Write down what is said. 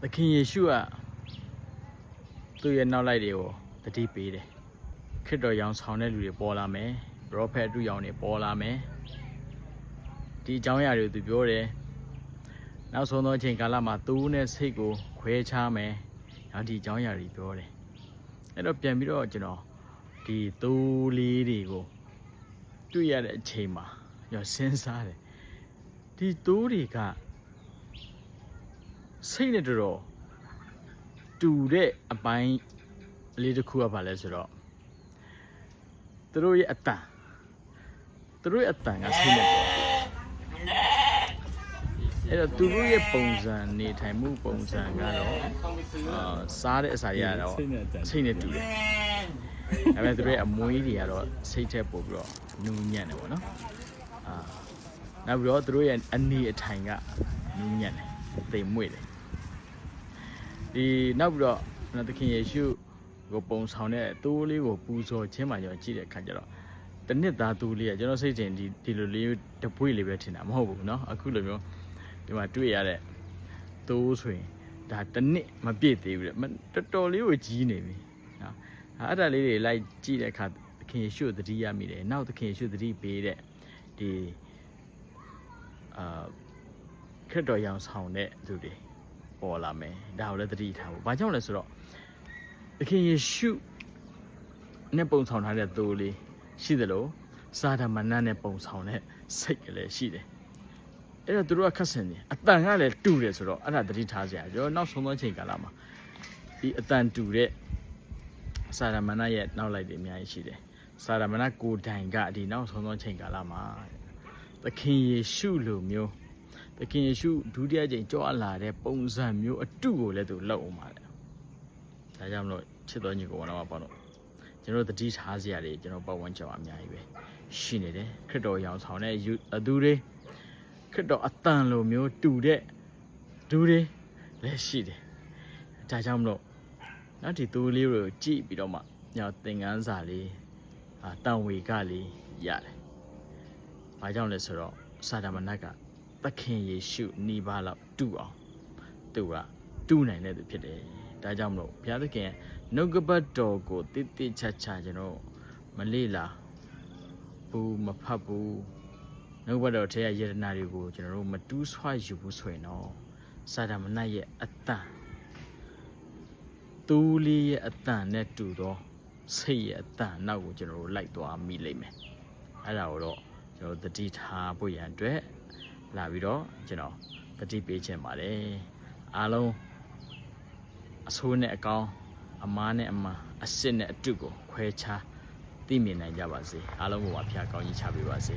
The King Yeshua သူရဲ့နောက်လိုက်တွေကိုတတိပေးတယ်ခရစ်တော်ရောင်ဆောင်တဲ့လူတွေပေါ်လာမယ်ပရောဖက်သူရောင်တွေပေါ်လာမယ်ဒီအကြောင်းအရာတွေသူပြောတယ်နောက်ဆုံးသောအချိန်ကာလမှာသူနဲ့စိတ်ကိုခွဲခြားမယ်နောက်ဒီအကြောင်းအရာတွေပြောတယ်အဲ့တော့ပြန်ပြီးတော့ကျွန်တော်ဒီသိုးလေးတွေကိုတွေ့ရတဲ့အချိန်မှာကျွန်တော်စဉ်းစားတယ်ဒီသိုးတွေကစိတ်နဲ့တော်တူတဲ့အပိုင်းလေးတစ်ခုကဘာလဲဆိုတော့သူတို့ရဲ့အတန်ကစိတ်နဲ့တော်အဲ့တော့သူတို့ရဲ့ပုံစံနေထိုင်မှုပုံစံကတော့စားတဲ့အစာတွေကတော့စိတ်နဲ့တူတယ်ဒါပေမဲ့သူတို့ရဲ့အမွေးတွေကတော့စိတ်ထက်ပို့ပြီးတော့နူးညံ့တယ်ပေါ့နော်နောက်ပြီးတော့သူတို့ရဲ့အနေအထိုင်ကနူးညံ့တယ်သိမ်မွေ့တယ်ဒီနောက်ပြီးတော့သခင်ယေရှုကိုပုံဆောင်တဲ့သိုးလေးကိုပူဇော်ခြင်းမှာကျွန်တော်ကြည့်တဲ့အခါကျတော့တနစ်သားသိုးလေးကကျွန်တော်စိတ်ထင်ဒီလိုလေးတပွေလေးပဲထင်တာမဟုတ်ဘူးเนาะအခုလိုမျိုးဒီမှာတွေ့ရတဲ့သိုးဆိုရင်ဒါတနစ်မပြည့်သေးဘူးလေတော်တော်လေးကိုကြီးနေပြီเนาะအဲ့ဒါလေးတွေလိုက်ကြည့်တဲ့အခါသခင်ယေရှုသတိရမိတယ်နောက်သခင်ယေရှုသတိပေးတဲ့ဒီခရစ်တော်ရောင်ဆောင်တဲ့သူတွေပေါ်လာမယ်ဒါကိုလည်းသတိထားဖို့ဘာကြောင့်လဲဆိုတော့သခင်ယေရှုနဲ့ပုံဆောင်ထားတဲ့သိုးလေးရှိသလိုစာဒမဏနဲ့ပုံဆောင်တဲ့စိတ်ကလေးရှိတယ်အဲ့တော့သူတို့ကခက်ဆင်တယ်အတန်ကလည်းတူတယ်ဆိုတော့အဲ့ဒါသတိထားစရာကျွန်တော်နောက်ဆုံးသောအချိန်ကာလမှာဒီအတန်တူတဲ့စာဒမဏရဲ့နောက်လိုက်တွေအများကြီးရှိတယ်စာဒမဏကိုယ်တိုင်ကဒီနောက်ဆုံးသောအချိန်ကာလမှာသခင်ယေရှုလိုမျိုးသခင်ယေရှုဒုတိယကြိမ်ကြွလာတဲ့ပုံစံမျိုးအတုကိုလည်းသူလောက်အောင်ပါတယ်ဒါကြောင့်မလို့ချစ်တော်ညီကိုကတော့ပေါ့တော့ကျွန်တော်သတိထားစရာတွေကျွန်တော်ပတ်ဝန်းကျင်အများကြီးပဲရှိနေတယ်ခရစ်တော်ရောင်ဆောင်တဲ့သူတွေခရစ်တော်အတန်လိုမျိုးတူတဲ့သူတွေလည်းရှိတယ်ဒါကြောင့်မလို့နောက်ဒီသူလေးတွေကိုကြည့်ပြီးတော့မှညသင်ခန်းစာလေးတန်ဝေကလေးရတယ်ဘာကြောင့်လဲဆိုတော့စာဒမဏကသခင်ယေရှုနီးပါးလောက်တူအောင်သူကတူနိုင်တဲ့သူဖြစ်တယ်ဒါကြောင့်မလို့ဘုရားသခင်နှုတ်ကပတ်တော်ကိုတိတိကျကျကျွန်တော်မလေ့လာဘူးမဖတ်ဘူးနှုတ်ကပတ်တော်ထဲကယတနာတွေကိုကျွန်တော်တို့မတူးဆွားယူဘူးဆိုရင်တော့စာဒမဏရဲ့အတန်သူလေးရဲ့အတန်နဲ့တူတော့စိတ်ရဲ့အတန်နောက်ကိုကျွန်တော်တို့လိုက်သွားမိလိမ့်မယ်အဲ့ဒါကိုတော့ကျွန်တော်သတိထားဖို့ရန်အတွက်လာပြီးတော့ကျွန်တော်တတိပေးခြင်းပါတယ်အားလုံးအဆိုးနဲ့အကောင်းအမားနဲ့အမားအစစ်နဲ့အတုကိုခွဲခြားသိမြင်နိုင်ကြပါစေအားလုံးကိုပါဖျားကောင်းကြီးချပေးပါစေ